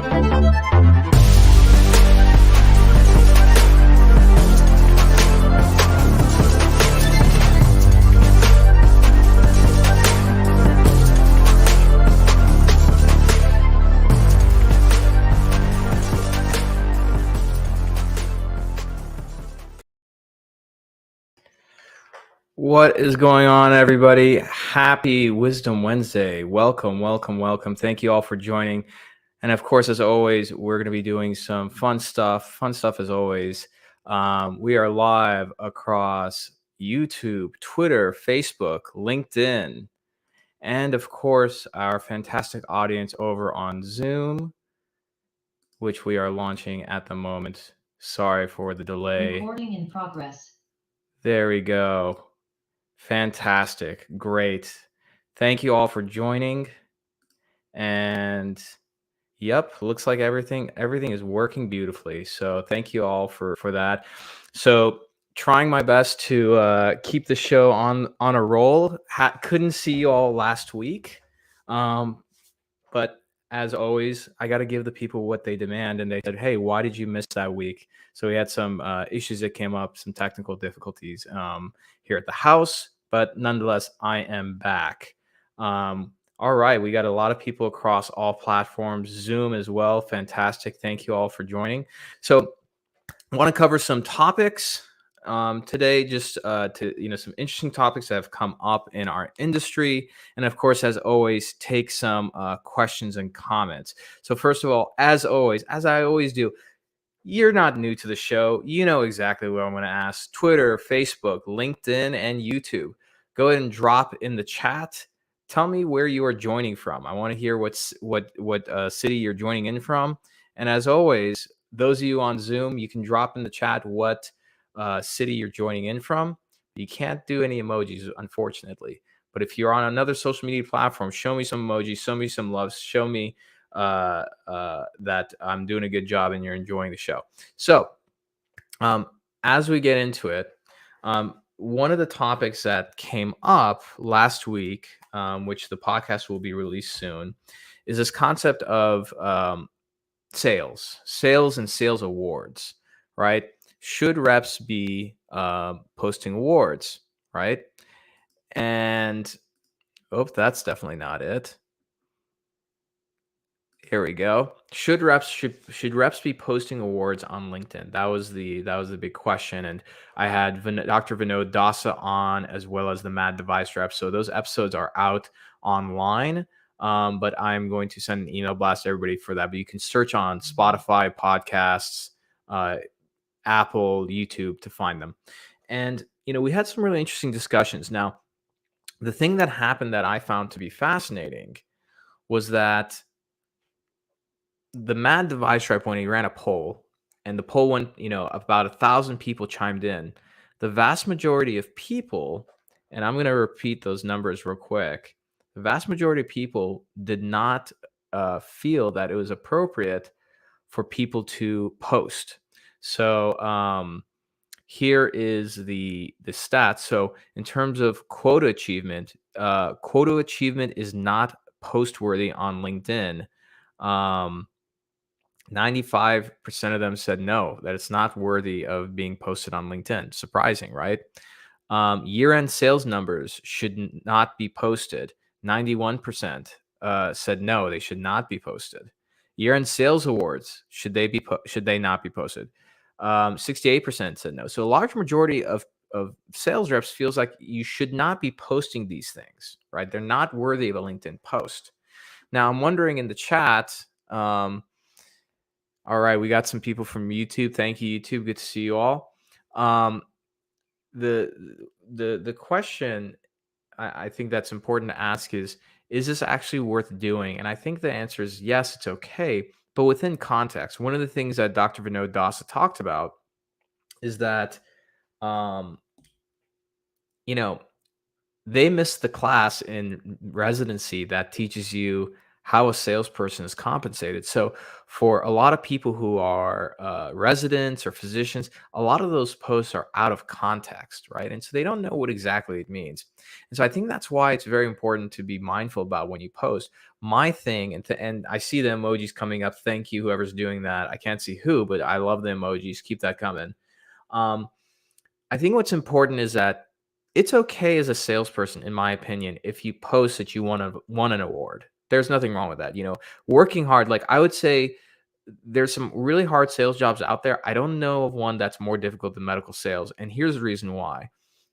What is going on, everybody? Happy Wisdom Wednesday. Welcome, welcome, welcome. Thank you all for joining. And of course, as always, we're going to be doing some fun stuff as always. We are live across YouTube, Twitter, Facebook, LinkedIn, and of course, our fantastic audience over on Zoom, which we are launching at the moment. Sorry for the delay. Recording in progress. There we go. Fantastic. Great. Thank you all for joining. And yep, looks like everything is working beautifully. So thank you all for that. So trying my best to keep the show on a roll. Couldn't see you all last week. But as always, I got to give the people what they demand. And they said, hey, why did you miss that week? So we had some issues that came up, some technical difficulties here at the house. But nonetheless, I am back. All right. We got a lot of people across all platforms, Zoom as well. Fantastic. Thank you all for joining. So I want to cover some topics today, just to some interesting topics that have come up in our industry, and of course, as always, take some questions and comments. So first of all, as always, as I always do, you're not new to the show. You know exactly what I'm going to ask. Twitter, Facebook, LinkedIn, and YouTube. Go ahead and drop in the chat. Tell me where you are joining from. I want to hear what city you're joining in from. And as always, those of you on Zoom, you can drop in the chat what city you're joining in from. You can't do any emojis, unfortunately. But if you're on another social media platform, show me some emojis, show me some love, show me that I'm doing a good job and you're enjoying the show. So as we get into it, one of the topics that came up last week, which the podcast will be released soon, is this concept of sales and sales awards, right? Should reps be posting awards, right? And that's definitely not it. Here we go. Should reps be posting awards on LinkedIn? That was the big question, and I had Dr. Vinod Dasa on, as well as the Mad Device Rep. So those episodes are out online, but I'm going to send an email blast to everybody for that. But you can search on Spotify, podcasts, Apple, YouTube to find them. And we had some really interesting discussions. Now, the thing that happened that I found to be fascinating was that the Mad Device Rep, when he ran a poll, and the poll went, about 1,000 people chimed in. The vast majority of people, and I'm going to repeat those numbers real quick, the vast majority of people did not feel that it was appropriate for people to post. So here is the stats. So in terms of quota achievement is not post-worthy on LinkedIn. 95% of them said no, that it's not worthy of being posted on LinkedIn. Surprising, right? Year-end sales numbers should not be posted. 91% said no, they should not be posted. Year-end sales awards, should they not be posted? 68% said no. So a large majority of sales reps feels like you should not be posting these things, right? They're not worthy of a LinkedIn post. Now, I'm wondering in the chat, all right, we got some people from YouTube. Thank you, YouTube. Good to see you all. The question I think that's important to ask is this actually worth doing? And I think the answer is yes, it's okay, but within context. One of the things that Dr. Vinod Dasa talked about is that, they missed the class in residency that teaches you how a salesperson is compensated. So, for a lot of people who are residents or physicians, a lot of those posts are out of context, right? And so they don't know what exactly it means. And so I think that's why it's very important to be mindful about when you post. My thing, and I see the emojis coming up. Thank you, whoever's doing that. I can't see who, but I love the emojis. Keep that coming. Um, I think what's important is that it's okay as a salesperson, in my opinion, if you post that you won an award. There's nothing wrong with that. Working hard. Like I would say, there's some really hard sales jobs out there. I don't know of one that's more difficult than medical sales, and here's the reason why.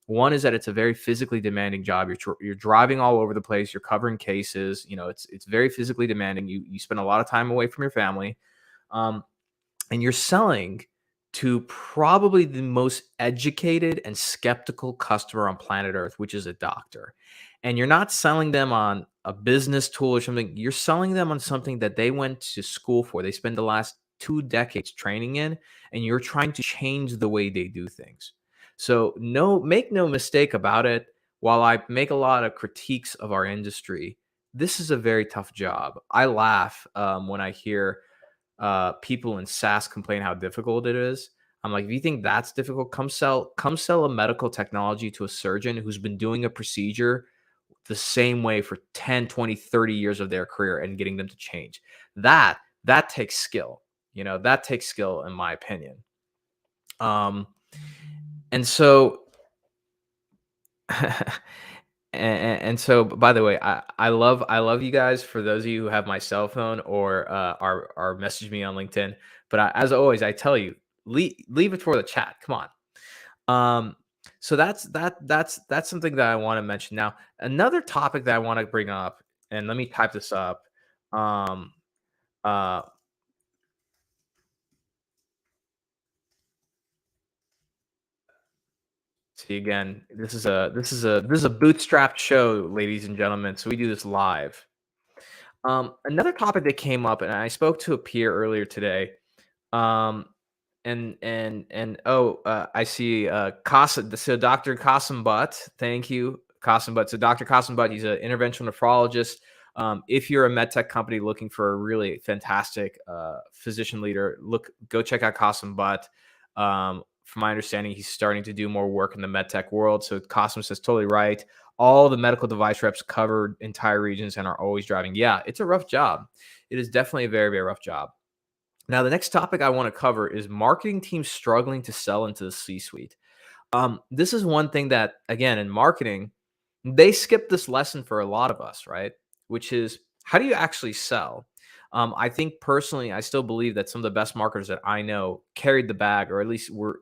One is that it's a very physically demanding job. You're driving all over the place. You're covering cases. It's very physically demanding. You spend a lot of time away from your family. Um, and you're selling to probably the most educated and skeptical customer on planet Earth, which is a doctor. And you're not selling them on a business tool or something. You're selling them on something that they went to school for. They spend the last 2 decades training in, and you're trying to change the way they do things. So, no, make no mistake about it. While I make a lot of critiques of our industry, this is a very tough job. I laugh when I hear people in SaaS complain how difficult it is. I'm like, if you think that's difficult, come sell a medical technology to a surgeon who's been doing a procedure the same way for 10, 20, 30 years of their career and getting them to change. That takes skill. That takes skill in my opinion. Um and so and so, by the way, I love you guys. For those of you who have my cell phone or are message me on LinkedIn, but as always, I tell you, leave it for the chat. Come on. Um, so that's something that I want to mention. Now, another topic that I want to bring up, and let me type this up. Um, uh, See again. This is a bootstrapped show, ladies and gentlemen. So we do this live. Another topic that came up, and I spoke to a peer earlier today. Um, I see Qasim, so Dr. Qasim Butt. Thank you, Qasim Butt. So Dr. Qasim Butt, he's an interventional nephrologist. If you're a medtech company looking for a really fantastic physician leader, go check out Qasim Butt. From my understanding, he's starting to do more work in the medtech world. So Qasim says totally right. All the medical device reps cover entire regions and are always driving. Yeah, it's a rough job. It is definitely a very, very rough job. Now, the next topic I want to cover is marketing teams struggling to sell into the C suite. This is one thing that, again, in marketing, they skip this lesson for a lot of us, right? Which is, how do you actually sell? I think personally, I still believe that some of the best marketers that I know carried the bag, or at least were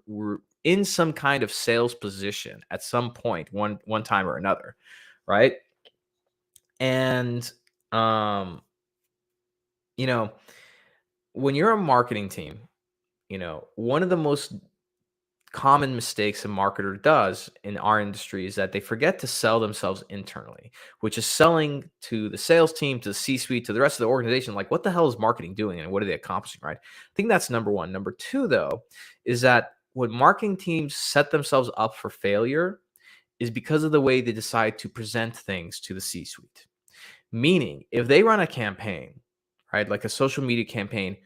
in some kind of sales position at some point, one time or another, right? And um, you know, when you're a marketing team, one of the most common mistakes a marketer does in our industry is that they forget to sell themselves internally, which is selling to the sales team, to the C suite, to the rest of the organization. Like, what the hell is marketing doing and what are they accomplishing, right? I think that's number one. Number two, though, is that when marketing teams set themselves up for failure is because of the way they decide to present things to the C suite. Meaning, if they run a campaign, right, like a social media campaign,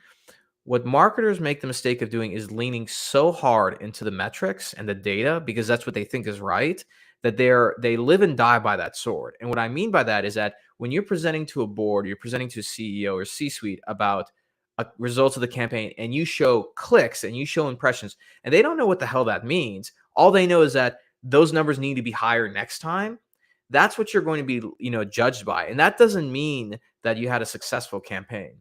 what marketers make the mistake of doing is leaning so hard into the metrics and the data because that's what they think is right, that they live and die by that sword. And what I mean by that is that when you're presenting to a board, you're presenting to a CEO or C-suite about results of the campaign, and you show clicks and you show impressions, and they don't know what the hell that means. All they know is that those numbers need to be higher next time. That's what you're going to be, judged by, and that doesn't mean that you had a successful campaign.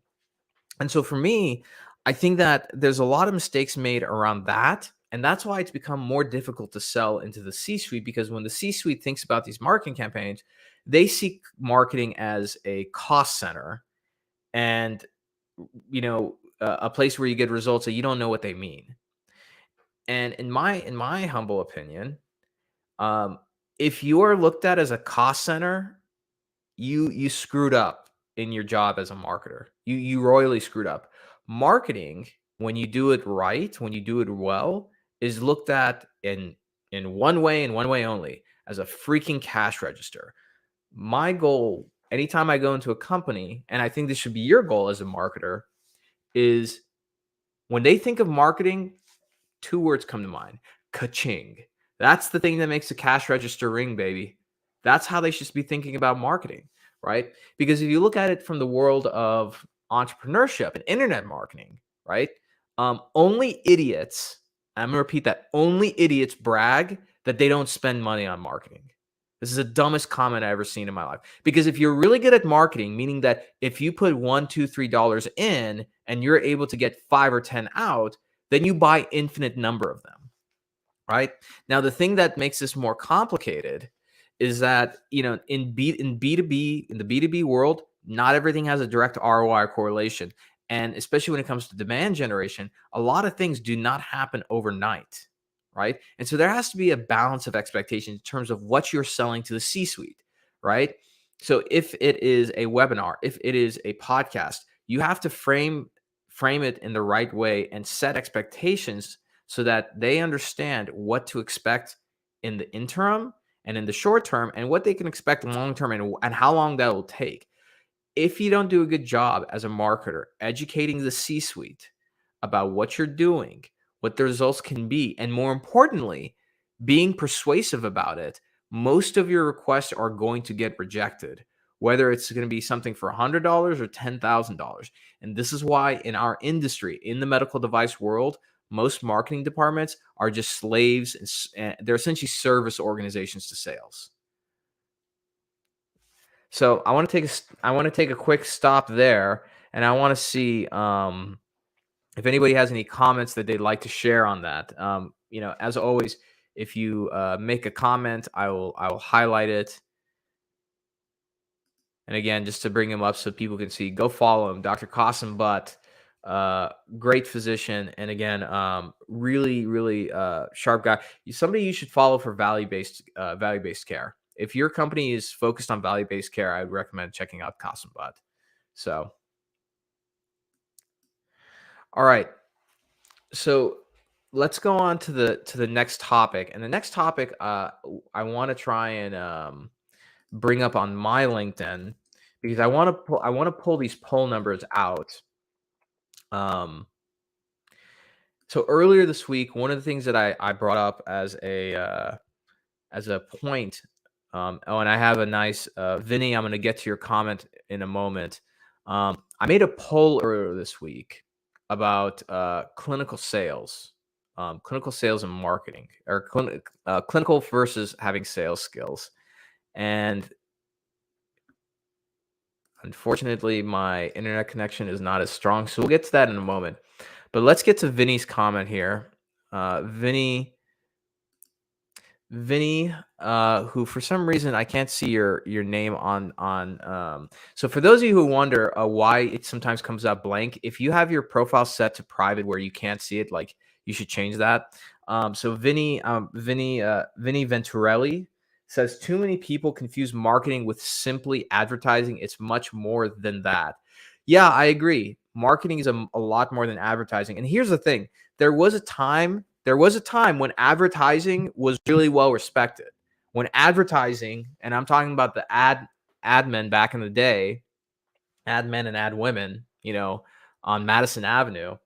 And so for me, I think that there's a lot of mistakes made around that. And that's why it's become more difficult to sell into the C suite, because when the C suite thinks about these marketing campaigns, they see marketing as a cost center and, a place where you get results that you don't know what they mean. And in my humble opinion, um, if you are looked at as a cost center, you screwed up in your job as a marketer. You royally screwed up. Marketing, when you do it right, when you do it well, is looked at in one way and one way only, as a freaking cash register. My goal anytime I go into a company, and I think this should be your goal as a marketer, is when they think of marketing, two words come to mind: ka-ching. That's the thing that makes the cash register ring, baby. That's how they should be thinking about marketing, right? Because if you look at it from the world of entrepreneurship and internet marketing, right? Only idiots, I'm gonna repeat that, only idiots brag that they don't spend money on marketing. This is the dumbest comment I've ever seen in my life. Because if you're really good at marketing, meaning that if you put $1, $2, $3 in and you're able to get 5 or 10 out, then you buy infinite number of them, right? Now, the thing that makes this more complicated is that, in B2B, in the B2B world, not everything has a direct ROI correlation. And especially when it comes to demand generation, a lot of things do not happen overnight, right? And so there has to be a balance of expectations in terms of what you're selling to the C-suite, right? So if it is a webinar, if it is a podcast, you have to frame it in the right way and set expectations so that they understand what to expect in the interim and in the short term, and what they can expect long term, and how long that will take. If you don't do a good job as a marketer educating the C-suite about what you're doing, what the results can be, and more importantly, being persuasive about it, most of your requests are going to get rejected, whether it's going to be something for $100 or $10,000. And this is why in our industry, in the medical device world, most marketing departments are just slaves, and they're essentially service organizations to sales. So I want to take a quick stop there, and I want to see if anybody has any comments that they'd like to share on that. As always, if you make a comment, I will highlight it. And again, just to bring him up so people can see, go follow him, Dr. Qasim Butt. Great physician, and again, really, really sharp guy. Somebody you should follow for value-based care. If your company is focused on value-based care, I would recommend checking out Qasim Butt. So, all right. So let's go on to the next topic, and the next topic I want to try and bring up on my LinkedIn, because I want to pull these poll numbers out. So earlier this week, one of the things that I brought up as a point, and I have a nice Vinny, I'm going to get to your comment in a moment. I made a poll earlier this week about clinical sales and marketing, or clinical versus having sales skills. And unfortunately, my internet connection is not as strong, so we'll get to that in a moment. But let's get to Vinny's comment here. Vinny, who for some reason I can't see your name on. So for those of you who wonder why it sometimes comes up blank, if you have your profile set to private where you can't see it, like, you should change that. So Vinny Venturelli says, too many people confuse marketing with simply advertising. It's much more than that. Yeah, I agree. Marketing is a lot more than advertising. And here's the thing: there was a time when advertising was really well respected. When advertising, and I'm talking about the ad men back in the day, ad men and ad women, on Madison Avenue,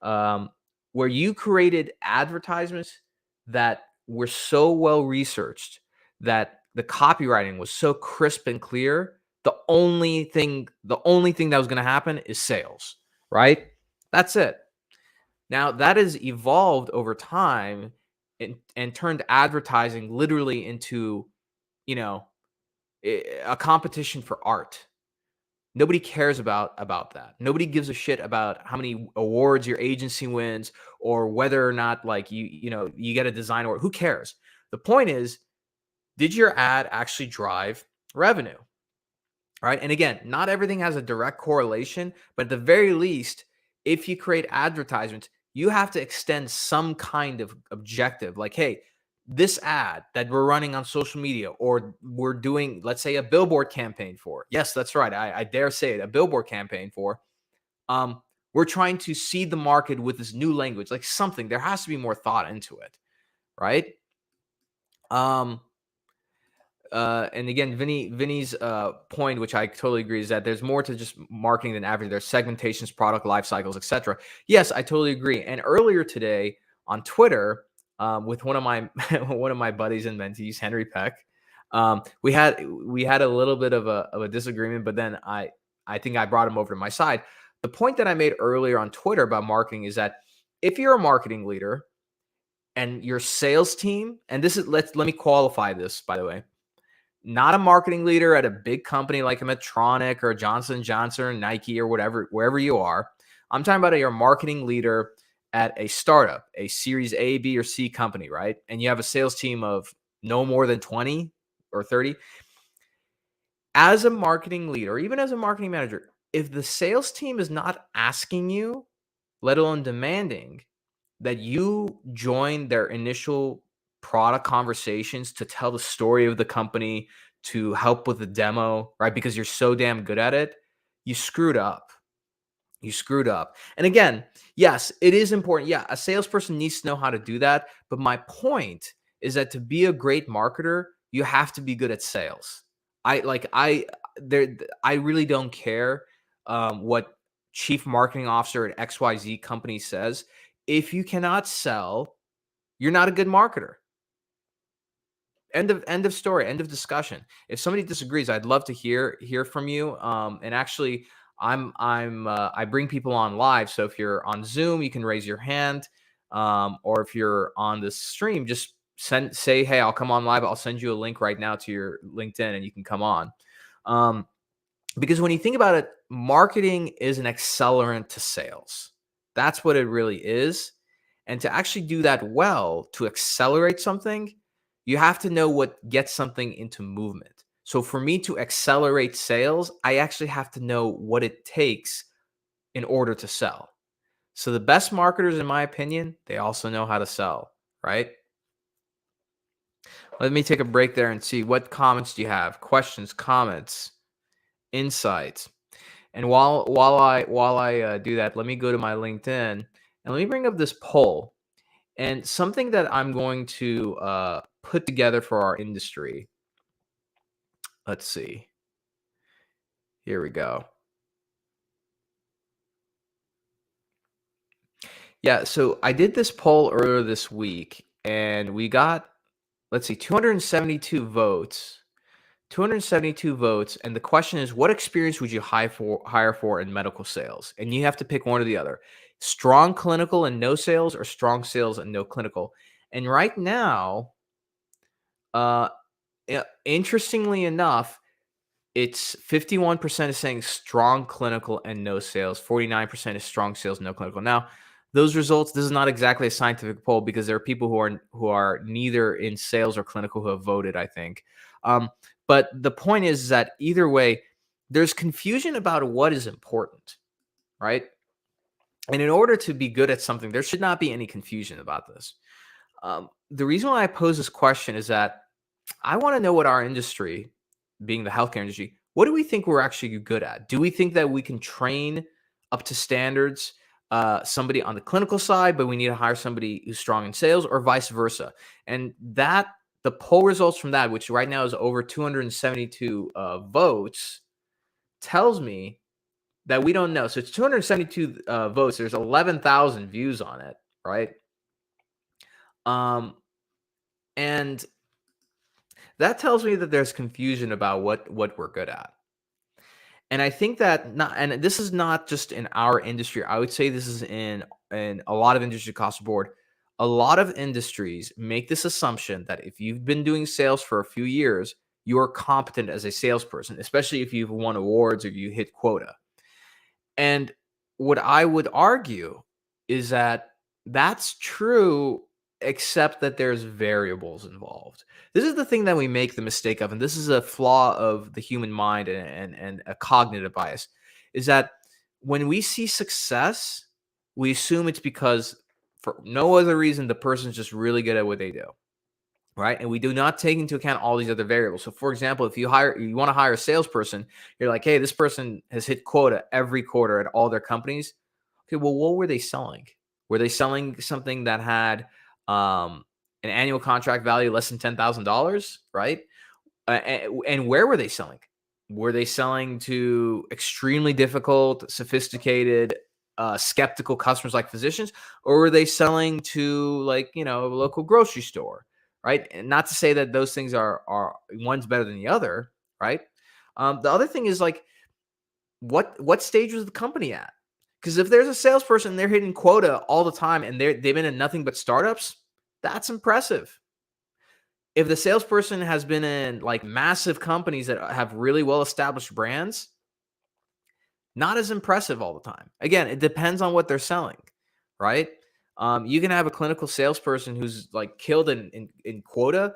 where you created advertisements that were so well researched, that the copywriting was so crisp and clear. The only thing that was going to happen is sales, right? That's it. Now, that has evolved over time and turned advertising literally into, a competition for art. Nobody cares about that. Nobody gives a shit about how many awards your agency wins, or whether or not, like, you get a design award. Who cares? The point is, did your ad actually drive revenue? Right? And again, not everything has a direct correlation, but at the very least, if you create advertisements, you have to extend some kind of objective. Like, hey, this ad that we're running on social media, or we're doing, let's say, a billboard campaign for. Yes, that's right. I dare say it, a billboard campaign for. We're trying to seed the market with this new language, like something. There has to be more thought into it, right? And again, Vinny's point, which I totally agree, is that there's more to just marketing than advertising. There's segmentations, product life cycles, etc. Yes, I totally agree. And earlier today on Twitter, with one of my one of my buddies and mentees, Henry Peck, we had a little bit of a disagreement, but then I think I brought him over to my side. The point that I made earlier on Twitter about marketing is that if you're a marketing leader and your sales team, and this is let me qualify this, by the way, not a marketing leader at a big company like a Medtronic or Johnson Johnson or Nike or whatever, wherever you are. I'm talking about your marketing leader at a startup, a Series A, B, or C company, right? And you have a sales team of no more than 20 or 30. As a marketing leader, or even as a marketing manager, if the sales team is not asking you, let alone demanding, that you join their initial product conversations to tell the story of the company, to help with the demo, right? Because you're so damn good at it, you screwed up. You screwed up. And again, yes, it is important. Yeah, a salesperson needs to know how to do that. But my point is that to be a great marketer, you have to be good at sales. I really don't care what chief marketing officer at XYZ company says. If you cannot sell, you're not a good marketer. End of story, end of discussion. If somebody disagrees, I'd love to hear from you. And actually, I bring people on live. So if you're on Zoom, you can raise your hand. Or if you're on this stream, just say, hey, I'll come on live. I'll send you a link right now to your LinkedIn, and you can come on. Because when you think about it, marketing is an accelerant to sales. That's what it really is. And to actually do that well, to accelerate something, you have to know what gets something into movement. So for me to accelerate sales, I actually have to know what it takes in order to sell. So the best marketers, in my opinion, they also know how to sell, right? Let me take a break there and see what comments do you have? Questions, comments, insights. And while I do that, let me go to my LinkedIn and let me bring up this poll. And something that I'm going to put together for our industry. Let's see. Here we go. Yeah, so I did this poll earlier this week, and we got, let's see, 272 votes. 272 votes, and the question is, what experience would you hire for in medical sales? And you have to pick one or the other. Strong clinical and no sales, or strong sales and no clinical. And right now, uh, interestingly enough, it's 51% is saying strong clinical and no sales. 49% is strong sales, no clinical. Now, those results, this is not exactly a scientific poll because there are people who are neither in sales or clinical who have voted, I think. But the point is that either way, there's confusion about what is important, right? And in order to be good at something, there should not be any confusion about this. The reason why I pose this question is that I want to know what our industry, being the healthcare industry, what do we think we're actually good at? Do we think that we can train up to standards somebody on the clinical side, but we need to hire somebody who's strong in sales, or vice versa? And that the poll results from that, which right now is over 272 votes, tells me that we don't know. So it's 272 votes. There's 11,000 views on it, right? And that tells me that there's confusion about what we're good at. And I think that not, and this is not just in our industry. I would say this is in a lot of industries across the board. A lot of industries make this assumption that if you've been doing sales for a few years, you are competent as a salesperson, especially if you've won awards or you hit quota. And what I would argue is that that's true, except that there's variables involved. This is the thing that we make the mistake of, and this is a flaw of the human mind and a cognitive bias, is that when we see success, we assume it's because for no other reason the person's just really good at what they do. Right. And we do not take into account all these other variables. So, for example, if you want to hire a salesperson, you're like, hey, this person has hit quota every quarter at all their companies. Okay, well, what were they selling? Were they selling something that had an annual contract value less than $10,000? Right. And where were they selling? Were they selling to extremely difficult, sophisticated, skeptical customers like physicians, or were they selling to, like, a local grocery store, right? And not to say that those things are one's better than the other, right? The other thing is, like, what stage was the company at? Because if there's a salesperson, they're hitting quota all the time, and they've been in nothing but startups, that's impressive. If the salesperson has been in, like, massive companies that have really well established brands, not as impressive all the time. Again, it depends on what they're selling, right? You can have a clinical salesperson who's, like, killed in quota,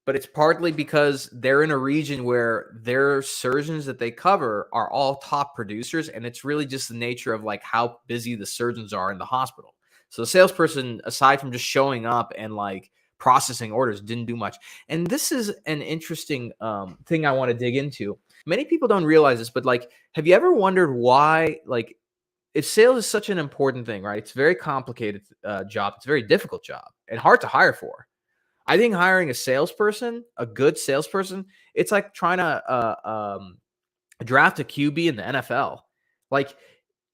but it's partly because they're in a region where their surgeons that they cover are all top producers, and it's really just the nature of, like, how busy the surgeons are in the hospital. So the salesperson, aside from just showing up and, like, processing orders, didn't do much. And this is an interesting thing I want to dig into. Many people don't realize this, but, like, have you ever wondered why, like, if sales is such an important thing, right? It's a very complicated job. It's a very difficult job and hard to hire for. I think hiring a salesperson, a good salesperson, it's like trying to draft a QB in the NFL. Like,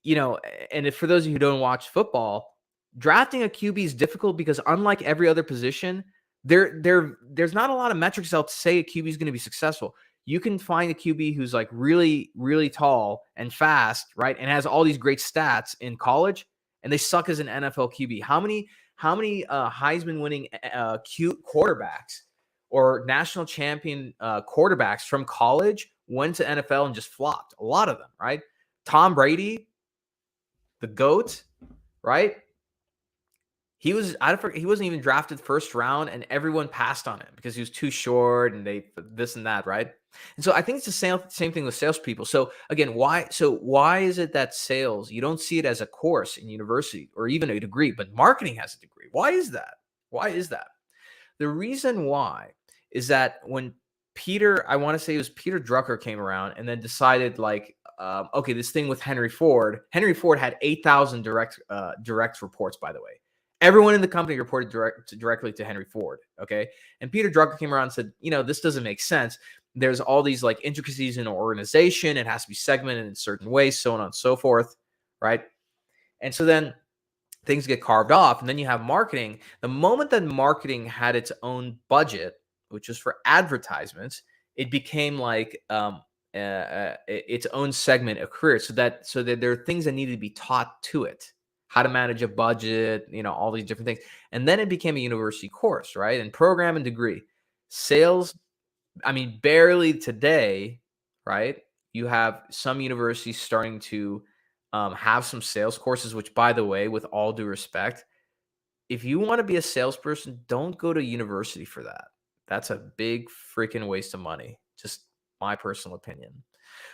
and if, for those of you who don't watch football, drafting a QB is difficult because, unlike every other position, there's not a lot of metrics out to say a QB is going to be successful. You can find a QB who's, like, really, really tall and fast, right, and has all these great stats in college, and they suck as an NFL QB. How many Heisman winning cute quarterbacks or national champion quarterbacks from college went to NFL and just flopped? A lot of them, right? Tom Brady, the GOAT, right? He wasn't even drafted first round, and everyone passed on him because he was too short, and they this and that, right? And so I think it's the same thing with salespeople. So again, why is it that sales, you don't see it as a course in university or even a degree, but marketing has a degree? Why is that? Why is that? The reason why is that when I want to say it was Peter Drucker, came around and then decided, like, okay, this thing with Henry Ford. Henry Ford had 8,000 direct reports, by the way. Everyone in the company reported directly to Henry Ford, okay? And Peter Drucker came around and said, this doesn't make sense. There's all these, like, intricacies in an organization. It has to be segmented in certain ways, so on and so forth, right? And so then things get carved off, and then you have marketing. The moment that marketing had its own budget, which was for advertisements, it became like its own segment of career. So that there are things that needed to be taught to it, how to manage a budget, all these different things. And then it became a university course, right? And program and degree. Sales, I mean, barely today, right? You have some universities starting to have some sales courses, which, by the way, with all due respect, if you want to be a salesperson, don't go to university for that. That's a big freaking waste of money. Just my personal opinion.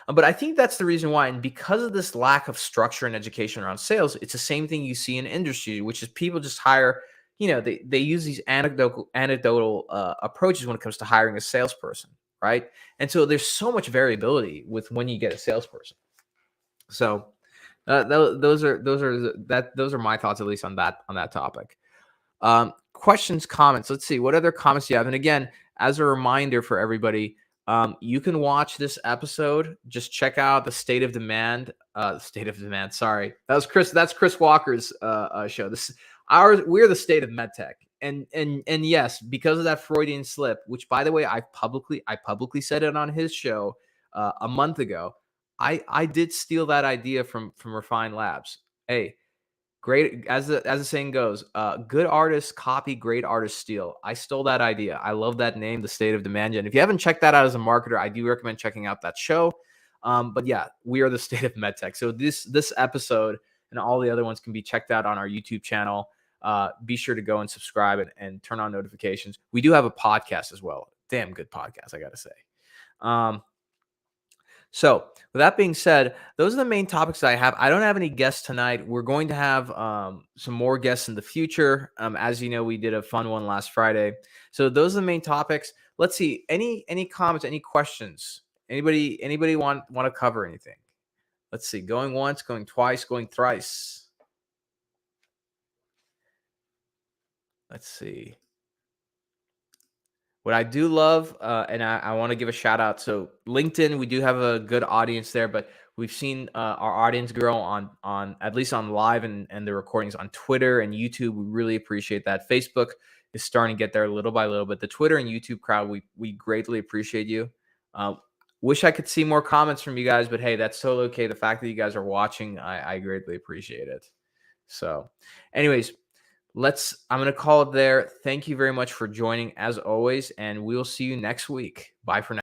But I think that's the reason why. And because of this lack of structure and education around sales, it's the same thing you see in industry, which is people just hire, they use these anecdotal approaches when it comes to hiring a salesperson, right? And so there's so much variability with when you get a salesperson. So those are my thoughts, at least on that topic. Questions, comments. Let's see, what other comments do you have? And again, as a reminder for everybody, you can watch this episode. Just check out the State of Demand. Sorry, that's Chris Walker's show. We're the State of Medtech. And yes, because of that Freudian slip, which, by the way, I publicly said it on his show a month ago. I did steal that idea from Refined Labs. Hey, great, as the saying goes, good artists copy, great artists steal. I stole that idea. I love that name, the State of Demand. And if you haven't checked that out as a marketer, I do recommend checking out that show. But yeah, we are the State of MedTech. So this episode and all the other ones can be checked out on our YouTube channel. Be sure to go and subscribe and turn on notifications. We do have a podcast as well. Damn good podcast, I gotta say. So with that being said, those are the main topics that I have. I don't have any guests tonight. We're going to have some more guests in the future. As you know, we did a fun one last Friday. So those are the main topics. Let's see. Any comments, any questions? Anybody want to cover anything? Let's see. Going once, going twice, going thrice. Let's see. What I do love, and I want to give a shout out. So LinkedIn, we do have a good audience there, but we've seen our audience grow on at least on live and the recordings on Twitter and YouTube. We really appreciate that. Facebook is starting to get there little by little, but the Twitter and YouTube crowd, we greatly appreciate you. Uh, Wish I could see more comments from you guys, but hey, that's totally okay. The fact that you guys are watching, I greatly appreciate it. So, anyways, I'm going to call it there. Thank you very much for joining as always, and we'll see you next week. Bye for now.